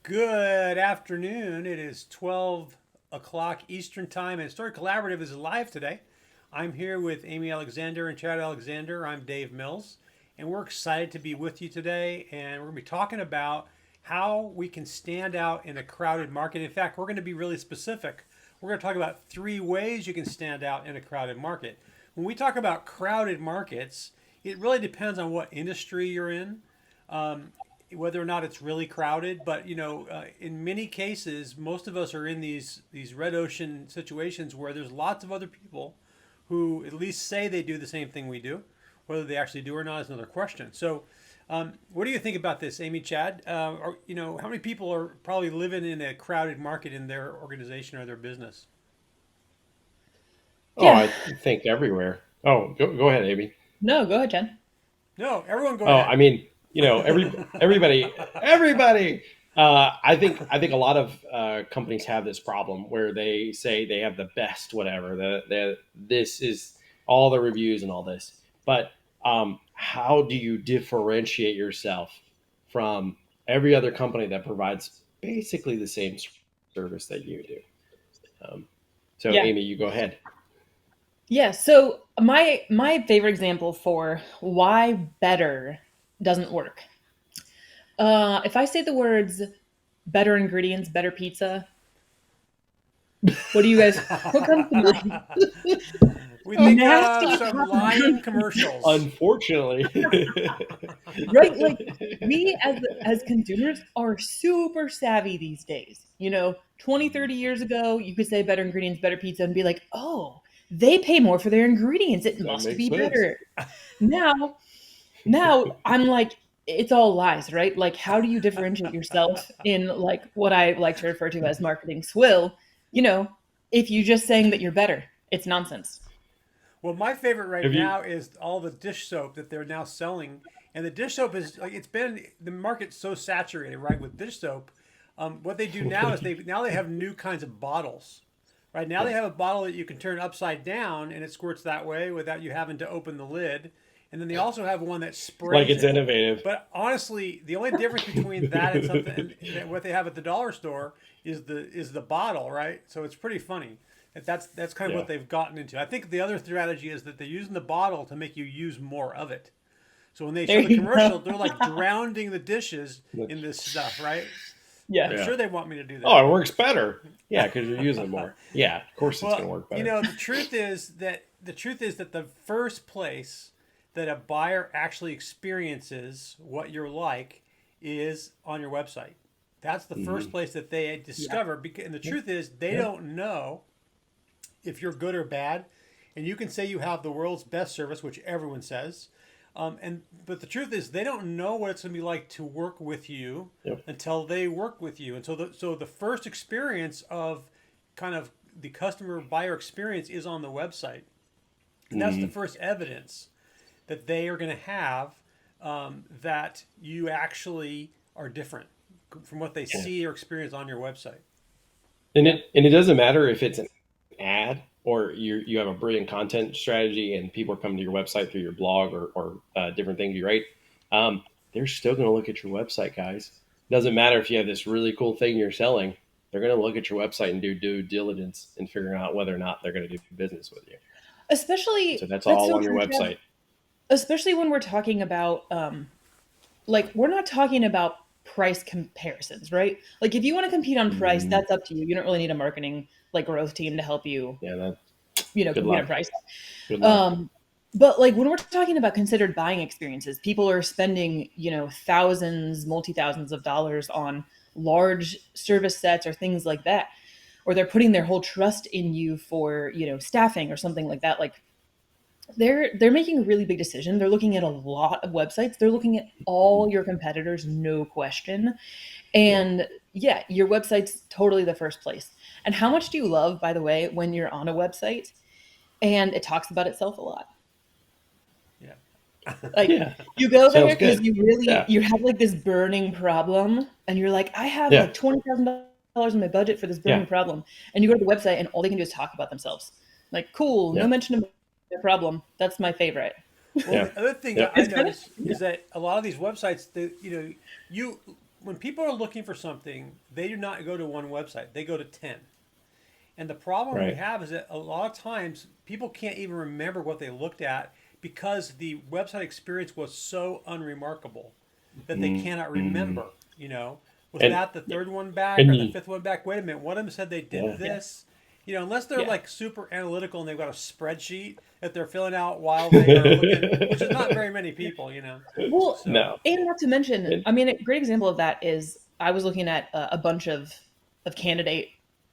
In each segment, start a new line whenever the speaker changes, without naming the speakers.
Good afternoon. It is 12 o'clock Eastern Time, and Story Collaborative is live today. I'm here with Amy Alexander and Chad Alexander. I'm Dave Mills, and we're excited to be with you today. And we're going to be talking about how we can stand out in a crowded market. In fact, we're going to be really specific. We're going to talk about three ways you can stand out in a crowded market. When we talk about crowded markets, it really depends on what industry you're in. Um, Whether or not it's really crowded. But in many cases, most of us are in these red ocean situations where there's lots of other people who at least say they do the same thing we do. Whether they actually do or not is another question. So, what do you think about this, Amy, Chad? How many people are probably living in a crowded market in their organization or their business?
Oh,
Yeah.
I think everywhere. Oh, go ahead, Amy.
No, go ahead, Jen.
No, everyone go
Oh,
ahead.
I mean, everybody. I think a lot of companies have this problem where they say they have the best whatever. This is all the reviews and all this, but how do you differentiate yourself from every other company that provides basically the same service that you do? Um, so,
Yeah.
Amy, you go ahead.
Yeah. So my favorite example for why better doesn't work. If I say the words better ingredients, better pizza, what do you guys what comes to mind?
We think of
Nasty
some lying
popcorn,
commercials.
Unfortunately.
right? Like we as consumers are super savvy these days. 20, 30 years ago, you could say better ingredients, better pizza and be like, "Oh, they pay more for their ingredients. It
That
must
makes
be
sense.
better." Now, Now I'm like, it's all lies, right? Like, how do you differentiate yourself in like what I like to refer to as marketing swill? You know, if you just saying that you're better, it's nonsense.
Well, my favorite right
Have you?
now is all the dish soap that they're now selling, and the dish soap is like it's been the market's so saturated, right, with dish soap. What they do now is they have new kinds of bottles, right? Now they
Yeah.
have a bottle that you can turn upside down and it squirts that way without you having to open the lid, and then they also have one that
Like
sprays
it's
it.
innovative.
But honestly, the only difference between that and something and what they have at the dollar store is the bottle, right? So it's pretty funny. That's kind of what
Yeah.
they've gotten into. I think the other strategy is that they're using the bottle to make you use more of it. So when they
There
show the
you go.
commercial, they're like drowning the dishes in this
That's-
stuff, right?
Yeah.
I'm
Yeah.
sure they want me to do
Oh,
that.
it works better. Yeah, because you're using more. Yeah, of course it's
Well,
going to work better.
the truth is that the first place that a buyer actually experiences what you're like is on your website. That's the first
Hmm.
place that they
Yeah.
discover. And the
Yeah.
truth is, they
Yeah.
don't know if you're good or bad. And you can say you have the world's best service, which everyone says. But the truth is, they don't know what it's going to be like to work with you
Yep.
until they work with you. And so the first experience of kind of the customer buyer experience is on the website, and that's the
Hmm.
first evidence that they are going to have, that you actually are different from what they
Yeah.
see or experience on your website.
Yeah.
And it doesn't matter if it's an ad or you have a brilliant content strategy and people are coming to your website through your blog or different things you write. They're still going to look at your website, guys. Doesn't matter if you have this really cool thing you're selling. They're going to look at your website and do due diligence and figuring out whether or not they're going to do business with you. So
Especially
that's
that's
all
so
on your
true, Chad.
website.
Especially when we're talking about like we're not talking about price comparisons, right? Like if you want to compete on price,
Mm,
that's up to you. You don't really need a marketing like growth team to help you,
yeah, that. Good
compete on
luck.
price.
Good luck.
Um, but like when we're talking about considered buying experiences, people are spending, thousands, multi thousands of dollars on large service sets or things like that, or they're putting their whole trust in you for, staffing or something like that. Like they're making a really big decision. They're looking at a lot of websites. They're looking at all your competitors, no question.
Yeah.
And yeah, your website's totally the first place. And how much do you love, by the way, when you're on a website and it talks about itself a lot?
Yeah.
Like
Yeah.
you go there
Sounds
because
good. Yeah.
you have like this burning problem and you're like, I have
Yeah.
like $20,000 in my budget for this
Yeah.
burning problem. And you go to the website and all they can do is talk about themselves. Like, cool, no
Yeah.
mention of their problem. That's my favorite.
Well,
Yeah.
the other thing
Yep.
I
It's kind of
notice is that a lot of these websites, that you when people are looking for something, they do not go to one website; they go to 10. And the problem we
Right.
have is that a lot of times people can't even remember what they looked at because the website experience was so unremarkable that they cannot
Mm-hmm.
remember. You know, was
And
that the third one back or
and
the
you,
fifth one back? Wait a minute, one of them said they did
yeah,
Yeah.
this. You know, unless they're
Yeah.
like super analytical and they've got a spreadsheet that they're filling out while they are looking, which is not very many people. You know,
Well,
so
no,
and not to mention,
and
I mean, a great example of that is I was looking at a bunch of candidate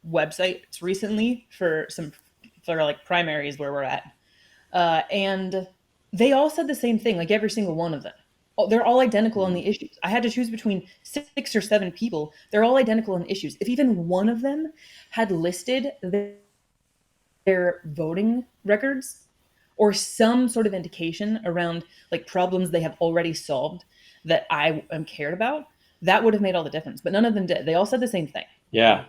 websites recently for like primaries where we're at, and they all said the same thing. Like every single one of them, they're all identical on the issues. I had to choose between 6 or 7 people. They're all identical on issues. If even one of them had listed their voting records or some sort of indication around like problems they have already solved that I am cared about, that would have made all the difference. But none of them did. They all said the same thing.
yeah,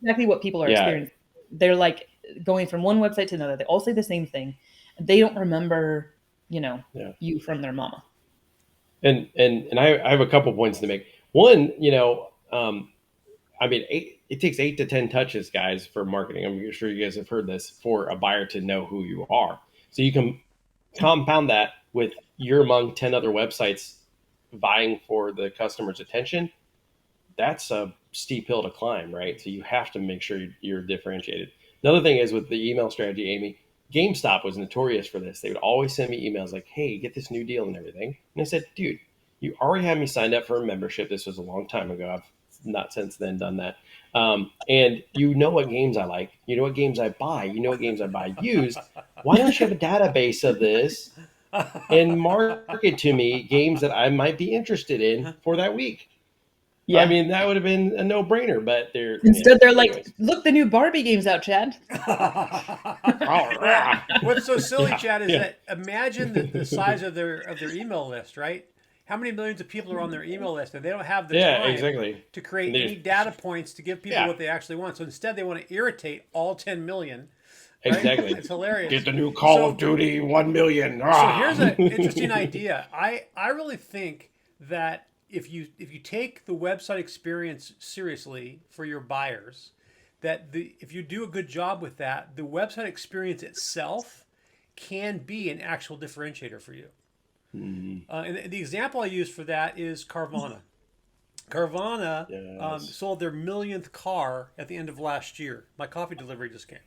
Exactly what people are
yeah,
experiencing. They're like going from one website to another. They all say the same thing. They don't remember, you know,
yeah.
you from their mama.
And I have a couple points to make. One, I mean, it takes 8 to 10 touches, guys, for marketing. I'm sure you guys have heard this for a buyer to know who you are. So you can compound that with you're among 10 other websites vying for the customer's attention. That's a steep hill to climb, right? So you have to make sure you're differentiated. Another thing is with the email strategy, Amy, GameStop was notorious for this. They would always send me emails like, hey, get this new deal and everything. And I said, dude, you already had me signed up for a membership. This was a long time ago. I've not since then done that. And you know what games I like. You know what games I buy. You know what games I buy used. Why don't you have a database of this and market to me games that I might be interested in for that week? I
Yeah.
mean, that would have been a no brainer, but they're,
Instead, they're like,
anyways.
look, the new Barbie game's out, Chad.
well,
Yeah,
what's so silly, Chad, is
yeah,
that imagine the size of their email list, right? How many millions of people are on their email list, and they don't have the
yeah,
time
exactly.
to
And
create
they
any
just,
data points to give people
yeah,
what they actually want. So instead, they want to irritate all 10 million, right?
exactly.
It's
Get
hilarious.
the new Call of
So
Duty 1 million.
so
Ah.
here's an interesting idea. I really think that if you take the website experience seriously for your buyers, that if you do a good job with that, the website experience itself can be an actual differentiator for you.
Mhm.
And the example I use for that is Carvana. Carvana
Yes.
sold their millionth car at the end of last year. My coffee delivery just came.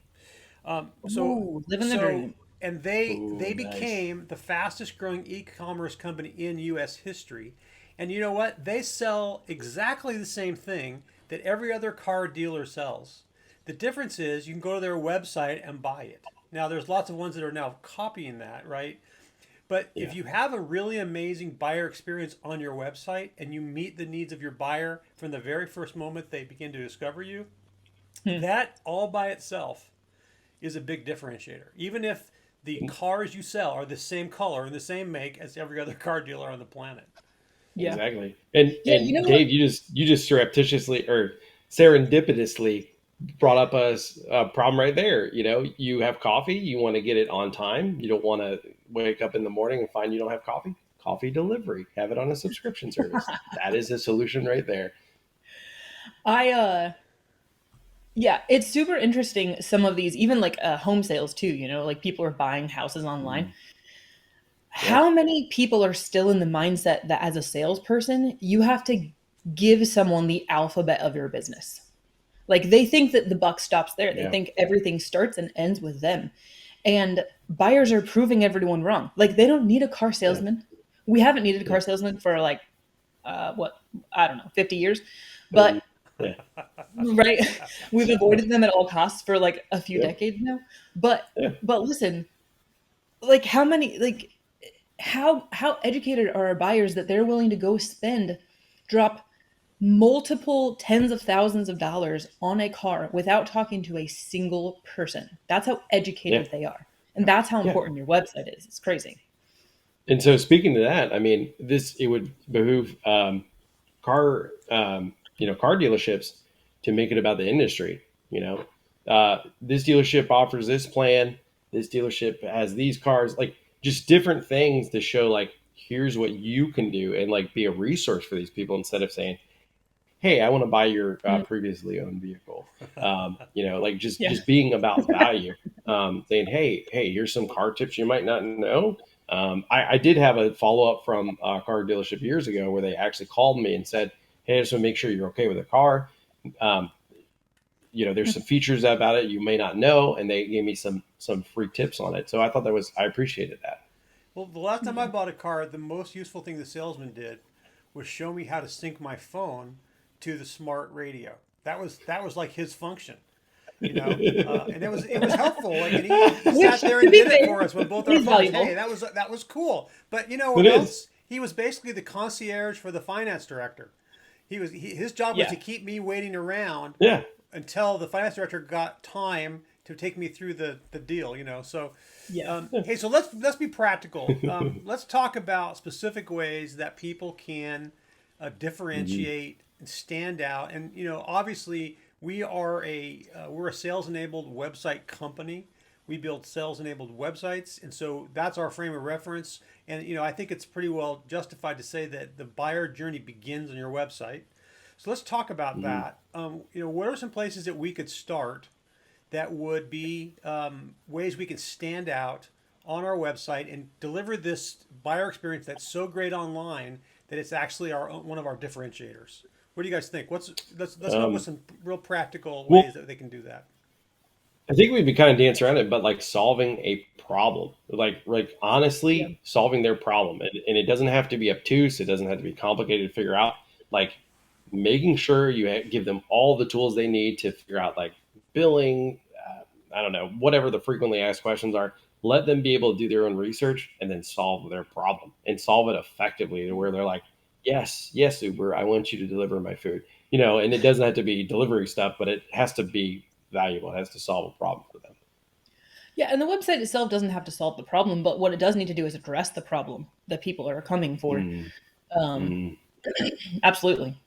So
Ooh, living the
so
dream.
and they
Ooh, nice.
became the fastest growing e-commerce company in US history. And you know what? They sell exactly the same thing that every other car dealer sells. The difference is you can go to their website and buy it. Now there's lots of ones that are now copying that, right? But if
Yeah.
you have a really amazing buyer experience on your website and you meet the needs of your buyer from the very first moment they begin to discover you,
Hmm.
that all by itself is a big differentiator. Even if the cars you sell are the same color and the same make as every other car dealer on the planet.
Yeah.
Exactly. And
Yeah, you
and
know what?
Dave, you just surreptitiously or serendipitously brought up a problem right there. You have coffee, you want to get it on time. You don't want to wake up in the morning and find you don't have coffee. Coffee delivery, have it on a subscription service. That is a solution right there.
I Yeah, it's super interesting some of these even like home sales too, you know, like people are buying houses online.
Mm. Yeah.
How many people are still in the mindset that as a salesperson, you have to give someone the alphabet of your business? Like they think that the buck stops there. They
Yeah.
think everything starts and ends with them. And buyers are proving everyone wrong. Like they don't need a car
Yeah.
salesman. We haven't needed a
Yeah.
car salesman for like what, I don't know, 50 years. But
Um, yeah.
right, we've avoided them at all costs for like a few
Yep.
decades now. But
Yeah.
but listen, like how many like how educated are our buyers that they're willing to go drop multiple tens of thousands of dollars on a car without talking to a single person? That's how
Yeah.
educated they are. And that's how
Yeah.
important your website is. It's crazy.
And so speaking to that, I mean, it would behoove car dealerships to make it about the industry. This dealership offers this plan. This dealership has these cars, like just different things to show, like, here's what you can do and like be a resource for these people instead of saying, hey, I want to buy your previously owned vehicle. Like
Yeah.
just being about value, saying, hey, here's some car tips you might not know. I did have a follow up from a car dealership years ago where they actually called me and said, hey, I just want to make sure you're okay with the car. Um, there's some features about it you may not know, and they gave me some free tips on it. So I appreciated that.
Well, the last time I bought a car, the most useful thing the salesman did was show me how to sync my phone to the smart radio. That was like his function, and it was helpful. Like, and he
Which,
sat there
to
and
be
did it
fair,
for us when both our
is
phones. Hey,
valuable.
that was cool. But you know
It
what
is.
else? He was basically the concierge for the finance director. His job was
Yeah.
to keep me waiting around
Yeah.
until the finance director got time to take me through the deal. So
Yeah.
hey, so let's be practical. Let's talk about specific ways that people can
Mhm.
differentiate and stand out. And obviously, we're a sales enabled website company. We build sales enabled websites, and so that's our frame of reference. And I think it's pretty well justified to say that the buyer journey begins on your website. So let's talk about
Mhm.
that. What are some places that we could start that would be ways we can stand out on our website and deliver this buyer experience that's so great online that it's actually one of our differentiators. What do you guys think? Let's come up with
Um,
some real practical
well,
ways that they can do that.
I think we've been kind of dancing around it, but like solving a problem, like
Yeah.
honestly solving their problem, and it doesn't have to be obtuse. It doesn't have to be complicated to figure out. Like making sure you give them all the tools they need to figure out like billing. I don't know, whatever the frequently asked questions are. Let them be able to do their own research and then solve their problem and solve it effectively to where they're like, yes, Uber, I want you to deliver my food. And it doesn't have to be delivery stuff, but it has to be valuable. It has to solve a problem for them.
Yeah, and the website itself doesn't have to solve the problem, but what it does need to do is address the problem that people are coming for.
Mm,
Um,
mm,
Absolutely,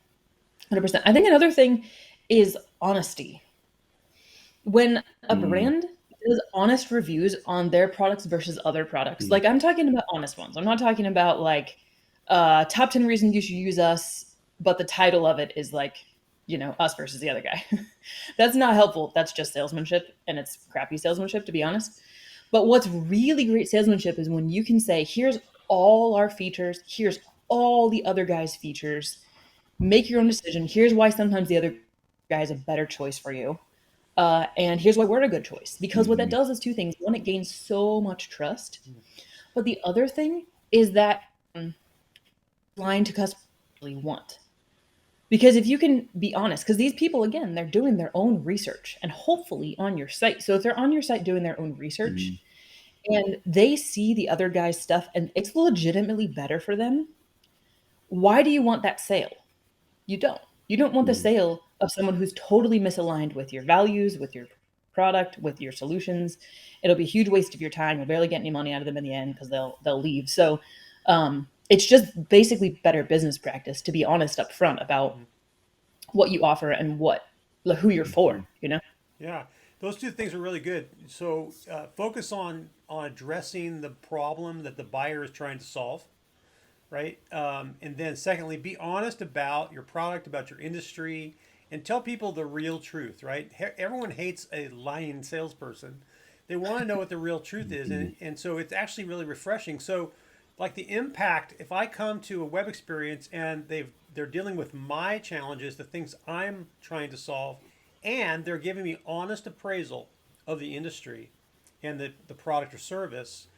100%. I think another thing is honesty. When a
mm,
brand does honest reviews on their products versus other products,
mm,
like I'm talking about honest ones. I'm not talking about like top 10 reasons you should use us, but the title of it is like, us versus the other guy. That's not helpful. That's just salesmanship, and it's crappy salesmanship, to be honest. But what's really great salesmanship is when you can say, here's all our features, here's all the other guys' features, make your own decision. Here's why sometimes the other guy is a better choice for you. And here's why we're a good choice. Because what that
mm,
does is two things. One, it gains so much trust. But the other thing is that line to customers really want. Because if you can be honest, because these people, again, they're doing their own research and hopefully on your site. So if they're on your site doing their own
mm,
research and they see the other guy's stuff and it's legitimately better for them, why do you want that sale? You don't. You don't want the
mm.
sale of someone who's totally misaligned with your values, with your product, with your solutions. It'll be a huge waste of your time. You'll barely get any money out of them in the end because they'll leave. So it's just basically better business practice to be honest up front about what you offer and who you're for.
Mhm.
Yeah, those two things are really good. So focus on addressing the problem that the buyer is trying to solve, right? And then secondly, be honest about your product, about your industry, and tell people the real truth, right? Everyone hates a lying salesperson. They want to know what the real truth is,
Mhm.
and so it's actually really refreshing. So, like the impact, if I come to a web experience and they're dealing with my challenges, the things I'm trying to solve, and they're giving me honest appraisal of the industry and the product or service,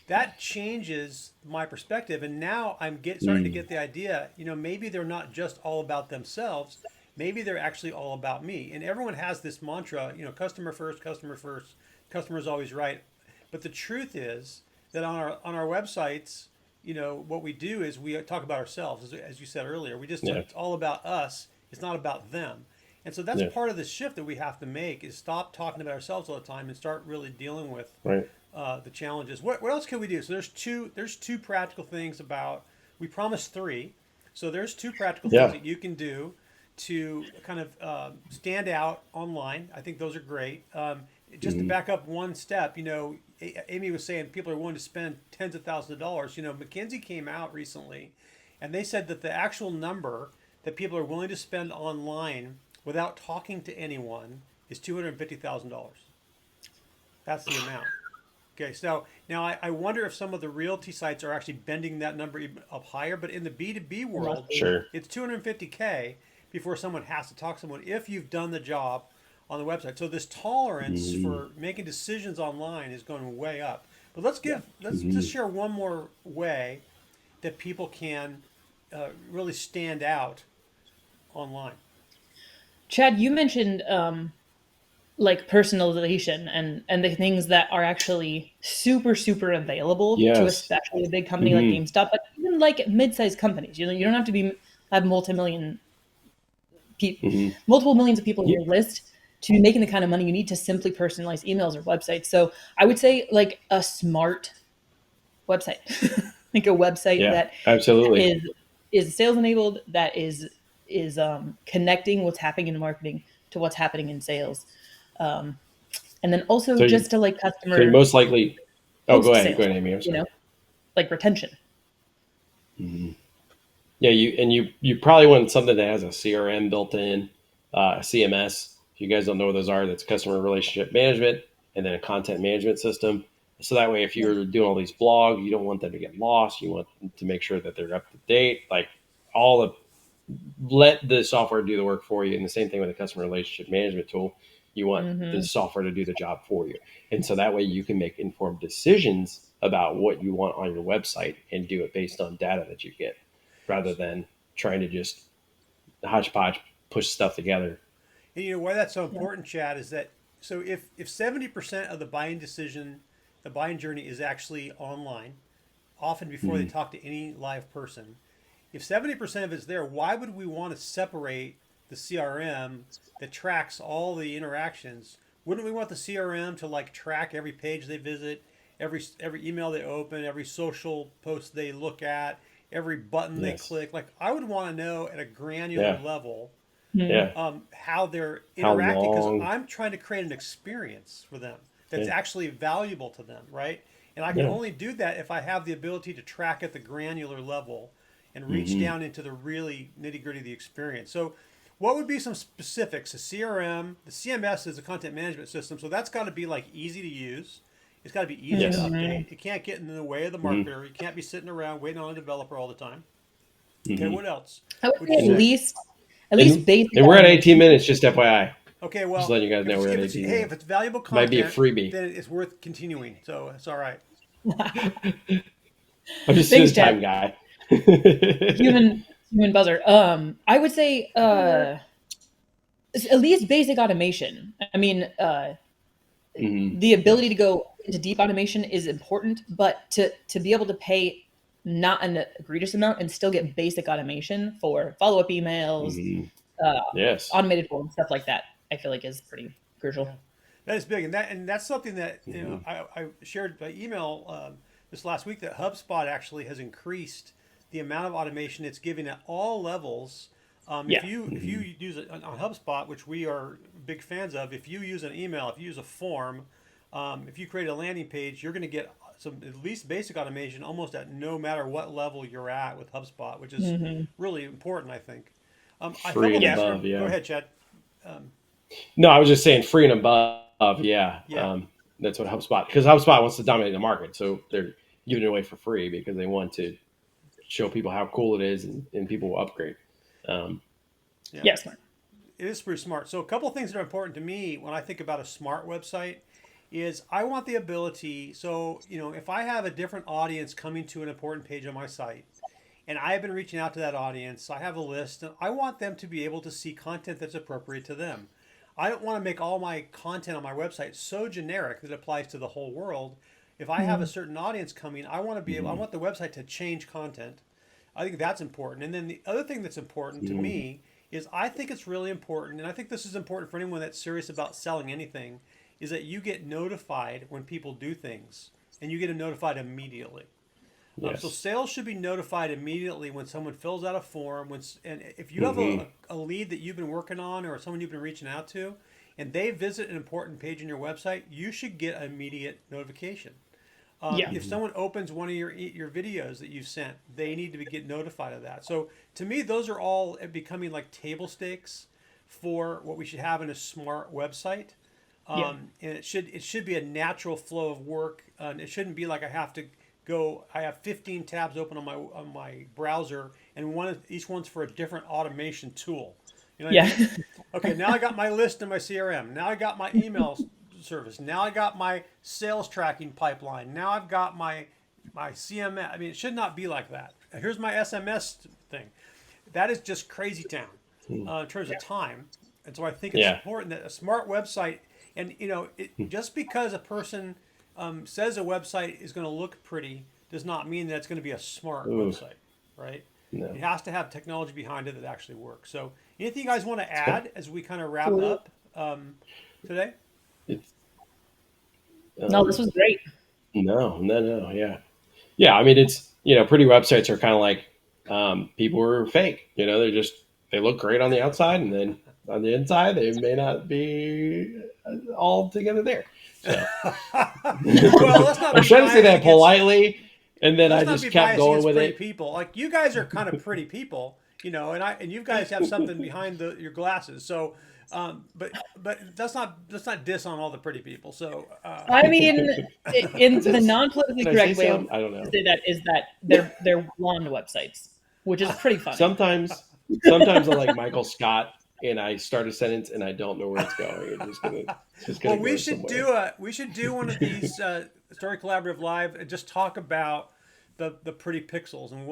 that changes my perspective. And now starting to
Mm.
get the idea, maybe they're not just all about themselves. Maybe they're actually all about me. And everyone has this mantra, customer first, customer first, customer is always right. But the truth is that on our websites, what we do is we talk about ourselves, as you said earlier.
Yeah.
It's all about us. It's not about them. And so that's
Yeah.
part of the shift that we have to make is stop talking about ourselves all the time and start really dealing with
Right.
the challenges. What else can we do? So there's two practical things about. We promised three, so there's two practical things
Yeah.
that you can do to kind of stand out online. I think those are great. Just to
Mhm.
back up one step, Amy was saying people are willing to spend tens of thousands of dollars. McKinsey came out recently, and they said that the actual number that people are willing to spend online without talking to anyone is $250,000. That's the amount. Okay, so now I wonder if some of the realty sites are actually bending that number even up higher, but in the B2B
Must
world,
be.
Sure.
it's 250K before someone has to talk to someone if you've done the job on the website. So this tolerance
Mhm.
for making decisions online is going way up. But let's just
Mhm.
share one more way that people can really stand out online.
Chad, you mentioned like personalization and the things that are actually super available to
Yes.
especially a big company like
Hmm.
GameStop, but even like mid-sized companies. You know, you don't have to be have
Hmm.
multiple millions of people in
Yeah.
your list to be making the kind of money you need to simply personalize emails or websites. So I would say like a smart website, like a website
Yeah.
that
Absolutely.
is is sales enabled, that is connecting what's happening in marketing to what's happening in sales, um, and then also
So you,
just to like
so you
customer
most likely. Oh, go
post
ahead. Go
sales,
ahead, Amy. I'm
you
sorry.
know, like retention.
Mhm. Yeah, you probably want something that has a CRM built in, a CMS. If you guys don't know what those are, that's customer relationship management, and then a content management system. So that way, if
Yeah.
you're doing all these blogs, you don't want them to get lost. You want to make sure that they're up to date. Like all the let the software do the work for you. And the same thing with a customer relationship management tool. You want the
Hmm.
software to do the job for you. And so that way you can make informed decisions about what you want on your website and do it based on data that you get rather than trying to just hodgepodge push stuff together.
And you know why that's so
Yeah.
important, Chad, is that so if 70% of the buying decision, the buying journey is actually online, often before they
Mm-hmm.
talk to any live person, if 70% of it's there, why would we want to separate the CRM that tracks all the interactions? Wouldn't we want the CRM to like track every page they visit, every email they open, every social post they look at, every button they
Yes.
click? Like I would want to know at a granular
Yeah.
level
Yeah.
how they're
How
interacting because
long?
I'm trying to create an experience for them that's
Yeah.
actually valuable to them, right? And I can
Yeah.
only do that if I have the ability to track at the granular level and reach
Mm-hmm.
down into the really nitty gritty of the experience. So, what would be some specifics? The CRM, the CMS is a content management system, so that's got to be like easy to use. It's got to be easy to
Yes.
Hmm.
update. It can't get in the way of the
Mm-hmm.
marketer. You can't be sitting around waiting on a developer all the time. Okay,
Mm-hmm.
what else
I would
would
say
you say?
at least
And
basic
and we're at 18
automation.
minutes. Just FYI,
Okay,
just
well,
letting you guys know we're at 18
if
minutes.
it's valuable
Might be a
content,
freebie.
then it's worth continuing. So it's all right.
I'm just
Thanks,
a
Chad.
time guy.
Human buzzer. I would say at least basic automation. I mean,
Hmm.
the ability to
Yes.
go into deep automation is important, but to be able to pay not an egregious amount and still get basic automation for follow up emails,
Hmm.
uh,
Yes.
automated forms, stuff like that, I feel like is pretty crucial.
Yeah, that is big, and that's something that
Hmm.
I shared by email this last week that HubSpot actually has increased the amount of automation it's giving at all levels.
Yeah.
If you
Hmm.
use it on HubSpot, which we are big fans of, if you use an email, if you use a form, if you create a landing page, you're going to get some at least basic automation almost at no matter what level you're at with HubSpot, which is
Hmm.
really important, I think. A
Free
couple
and
Yeah.
things.
above.
Go
Yeah.
ahead, Chad. Um,
No, I was just saying free and above. Yeah.
yeah.
That's what HubSpot, because HubSpot wants to dominate the market. So they're giving it away for free because they want to show people how cool it is, and people will upgrade. Um,
Yeah.
Yeah. Smart.
It is pretty smart. So a couple of things that are important to me when I think about a smart website is I want the ability. So if I have a different audience coming to an important page on my site, and I have been reaching out to that audience, I have a list, and I want them to be able to see content that's appropriate to them. I don't want to make all my content on my website so generic that it applies to the whole world. If I have a
Mm-hmm.
certain audience coming, I
mhm.
want the website to change content. I think that's important. And then the other thing that's important to
Mhm.
me is I think it's really important, and I think this is important for anyone that's serious about selling anything, is that you get notified when people do things, and you get notified immediately. So
Yes.
sales should be notified immediately when someone fills out a form. And if you have
Hmm.
a lead that you've been working on or someone you've been reaching out to, and they visit an important page on your website, you should get immediate notification.
Yeah.
If someone opens one of your videos that you've sent, they need to get notified of that. So to me, those are all becoming like table stakes for what we should have in a smart website.
Yeah.
And it should be a natural flow of work. And it shouldn't be like I have to go. I have 15 tabs open on my browser, and each one's for a different automation tool. You know what I
Yeah.
mean? Okay, now I got my list in my CRM. Now I got my email service. Now I got my sales tracking pipeline. Now I've got my CMS. I mean, it should not be like that. Here's my SMS thing. That is just crazy town in terms of time. And so I think it's
Yeah.
important that a smart website, and just because a person says a website is going to look pretty does not mean that it's going to be a smart
Ooh,
website, right?
no.
It has to have technology behind it that actually works. So, anything you guys want to add as we kind of wrap
Cool.
up today?
It's,
No, this was great.
no, yeah. Yeah, I mean, it's, pretty websites are kind of like people who are fake. They look great on the outside, and then on the inside, they may not be all together there. So
Well, let's not
I was
be
trying to say
biased
that
against.
politely, and then
Let's
I
not
just
be
kept
biased
going
against
with
pretty
it.
people. Like you guys are kind of pretty people, and you guys have something behind your glasses. So, but let's not diss on all the pretty people. So,
I mean, in the non-politically
Did I say
correct way of
something? I don't
to
know.
say that is that they're blonde websites, which is pretty funny.
Sometimes I like Michael Scott, and I start a sentence and I don't know where it's going. It's just gonna
well,
go somewhere.
we should do one of these Story Collaborative Live and just talk about the pretty pixels and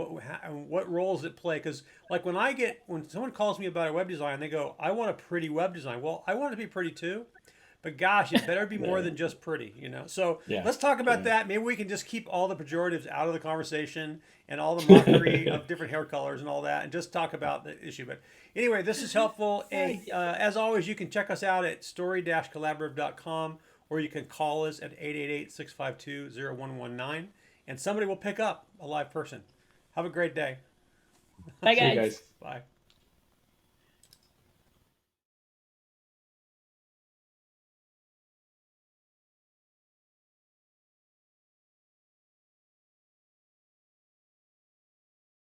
what roles it play. Because like when someone calls me about a web design, they go, "I want a pretty web design." Well, I want it to be pretty too. But gosh, it better be more
Yeah,
than just pretty. So
yeah,
let's talk about
yeah.
that. Maybe we can just keep all the pejoratives out of the conversation and all the mockery of different hair colors and all that, and just talk about the issue. But anyway, this is helpful. And as always, you can check us out at story-collaborative.com, or you can call us at 888-652-0119, and somebody will pick up a live person. Have a great day.
Bye,
See you
guys.
guys.
Bye.